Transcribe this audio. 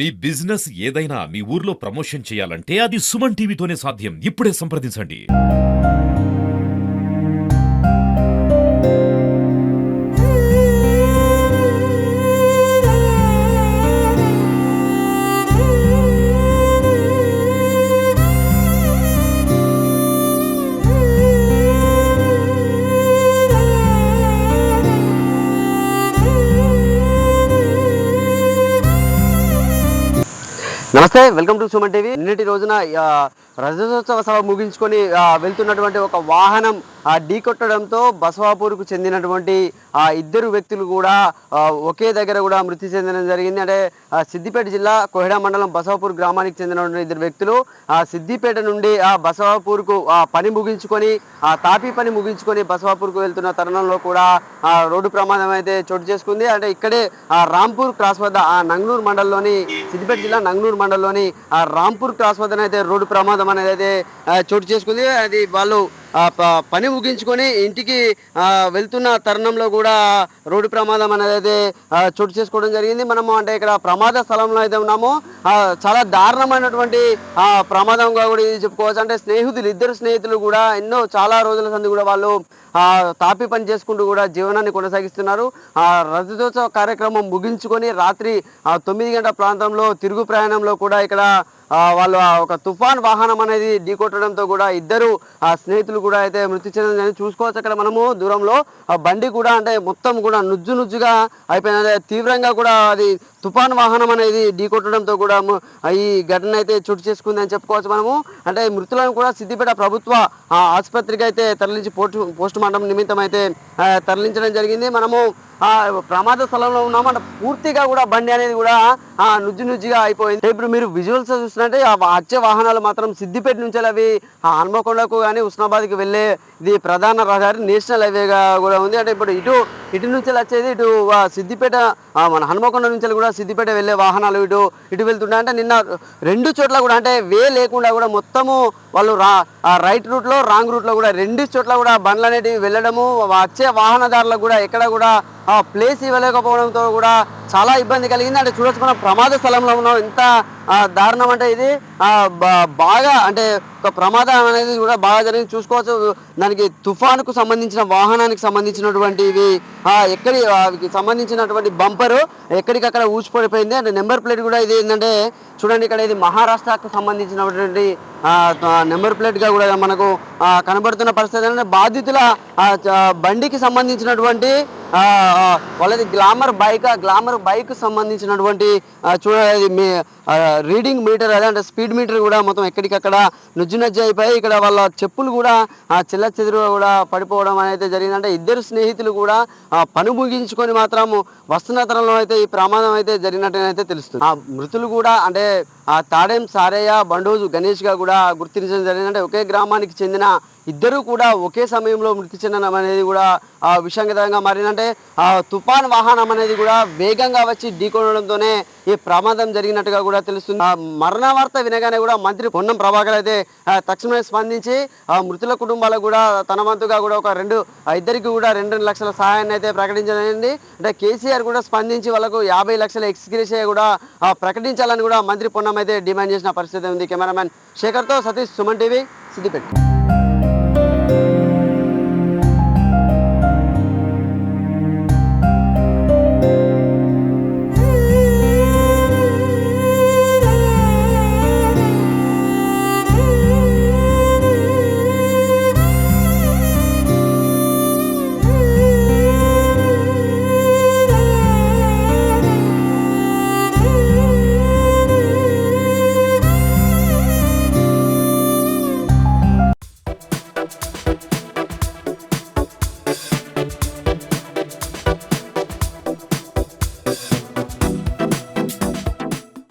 మీ business ఏదైనా మీ ఊర్లో promotion చేయాలంటే అది సుమన్ టీవీతోనే సాధ్యం. ఇప్పుడే సంప్రదించండి. నమస్తే, వెల్కమ్ టు సుమన్ టీవీ. నిన్నటి రోజున రజతోత్సవ సభ ముగించుకొని వెళ్తున్నటువంటి ఒక వాహనం ఢీ కొట్టడంతో బసవాపూర్కు చెందినటువంటి ఇద్దరు వ్యక్తులు కూడా ఒకే దగ్గర కూడా మృతి చెందడం జరిగింది. అంటే సిద్దిపేట జిల్లా కోహెడా మండలం బసవాపూర్ గ్రామానికి చెందినటువంటి ఇద్దరు వ్యక్తులు సిద్దిపేట నుండి బసవాపూర్కు పని ముగించుకొని తాపీ పని ముగించుకొని బసవాపూర్కు వెళ్తున్న తరుణంలో కూడా రోడ్డు ప్రమాదం అయితే చోటు చేసుకుంది. అంటే ఇక్కడే రాంపూర్ క్రాస్ వద్ద నంగనూరు మండలంలోని సిద్దిపేట జిల్లా నంగనూరు మండలంలోని రాంపూర్ క్రాస్ వద్దనైతే రోడ్డు ప్రమాదం అనేది అయితే చోటు చేసుకుంది. అది వాళ్ళు పని ముగించుకొని ఇంటికి వెళ్తున్న తరుణంలో కూడా రోడ్డు ప్రమాదం అనేది అయితే చోటు చేసుకోవడం జరిగింది. మనము అంటే ఇక్కడ ప్రమాద స్థలంలో అయితే ఉన్నాము. చాలా దారుణమైనటువంటి ప్రమాదంగా కూడా ఇది చెప్పుకోవచ్చు. అంటే ఇద్దరు స్నేహితులు కూడా చాలా రోజుల సంది కూడా వాళ్ళు తాపి పని చేసుకుంటూ కూడా జీవనాన్ని కొనసాగిస్తున్నారు. రజతోత్సవ కార్యక్రమం ముగించుకొని రాత్రి 9 గంటల ప్రాంతంలో తిరుగు ప్రయాణంలో కూడా ఇక్కడ వాళ్ళు ఒక తుఫాన్ వాహనం అనేది ఢీకొట్టడంతో కూడా ఇద్దరు స్నేహితులు కూడా అయితే మృతి చెందని చూసుకోవచ్చు. అక్కడ మనము దూరంలో బండి కూడా అంటే మొత్తం కూడా నుజ్జుగా అయిపోయిన తీవ్రంగా కూడా అది తుఫాన్ వాహనం అనేది ఢీకొట్టడంతో కూడా ఈ ఘటన అయితే చోటు చేసుకుంది అని చెప్పుకోవచ్చు మనము. అంటే మృతులను కూడా సిద్దిపేట ప్రభుత్వ ఆసుపత్రికి అయితే తరలించి పోస్ట్ మార్టం నిమిత్తం అయితే తరలించడం జరిగింది. మనము ప్రమాద స్థలంలో ఉన్నాము. అంటే పూర్తిగా కూడా బండి అనేది కూడా నుజ్జుగా అయిపోయింది. ఇప్పుడు మీరు విజువల్స్ చూస్తున్నట్టే వచ్చే వాహనాలు మాత్రం సిద్దిపేట నుంచి అవి హన్మకొండకు కానీ ఉస్నాబాద్కి వెళ్ళే ఇది ప్రధాన రహదారి, నేషనల్ హైవేగా కూడా ఉంది. అంటే ఇప్పుడు ఇటు నుంచి వచ్చేది ఇటు సిద్దిపేట మన హన్మకొండ నుంచి కూడా సిద్దిపేట వెళ్ళే వాహనాలు ఇటు వెళ్తుంటాయి. అంటే నిన్న 2 చోట్ల కూడా అంటే వే లేకుండా కూడా మొత్తము వాళ్ళు రైట్ రూట్లో రాంగ్ రూట్లో కూడా 2 చోట్ల కూడా బండ్లు అనేటివి వెళ్ళడము, వచ్చే వాహనదారులకు కూడా ఎక్కడ కూడా ప్లేస్ ఇవ్వలేకపోవడంతో కూడా చాలా ఇబ్బంది కలిగింది. అంటే చూడొచ్చు మనం ప్రమాద స్థలంలో ఉన్నాం. ఎంత దారుణం అంటే ఇది బాగా అంటే ఒక ప్రమాదం అనేది కూడా బాగా జరిగింది చూసుకోవచ్చు. దానికి తుఫానుకు సంబంధించిన వాహనానికి సంబంధించినటువంటివి ఎక్కడికి సంబంధించినటువంటి బంపరు ఎక్కడికక్కడ ఊచిపడిపోయింది. అంటే నెంబర్ ప్లేట్ కూడా ఇది ఏంటంటే చూడండి, ఇక్కడ ఇది మహారాష్ట్రకు సంబంధించినటువంటి నెంబర్ ప్లేట్గా కూడా మనకు కనబడుతున్న పరిస్థితి. అంటే బాధితుల బండికి సంబంధించినటువంటి వాళ్ళది గ్లామర్ బైక్ సంబంధించినటువంటి చూడండి రీడింగ్ మీటర్ అదే అంటే స్పీడ్ మీటర్ కూడా మొత్తం ఎక్కడికక్కడ నుజ్జు అయిపోయి ఇక్కడ వాళ్ళ చెప్పులు కూడా చెదురుగా కూడా పడిపోవడం అనేది జరిగింది. అంటే ఇద్దరు స్నేహితులు కూడా పని ముగించుకొని మాత్రం వస్తున్న తరంలో అయితే ఈ ప్రమాదం అయితే జరిగినట్టునైతే తెలుస్తుంది. మృతులు కూడా అంటే తాడేం సారయ్య, బండోజు గణేష్ గా కూడా గుర్తించడం జరిగింది. అంటే ఒకే గ్రామానికి చెందిన ఇద్దరు కూడా ఒకే సమయంలో మృతి చెందడం అనేది కూడా విషంగతంగా మారిందంటే తుఫాన్ వాహనం అనేది కూడా వేగంగా వచ్చి ఢీకొనడంతోనే ఈ ప్రమాదం జరిగినట్టుగా కూడా తెలుస్తుంది. మరణ వార్త వినగానే కూడా మంత్రి పొన్నం ప్రభాకర్ అయితే తక్షణమే స్పందించి మృతుల కుటుంబాలకు కూడా తన వంతుగా కూడా ఇద్దరికి కూడా 2 లక్షల సహాయాన్ని అయితే ప్రకటించడండి. అంటే కేసీఆర్ కూడా స్పందించి వాళ్ళకు 50 లక్షల ఎక్స్గ్రేషియా కూడా ప్రకటించాలని కూడా మంత్రి పొన్నం అయితే డిమాండ్ చేసిన పరిస్థితి ఉంది. కెమెరామెన్ శేఖర్తో సతీష్, సుమన్ టీవీ, సిద్దిపేట.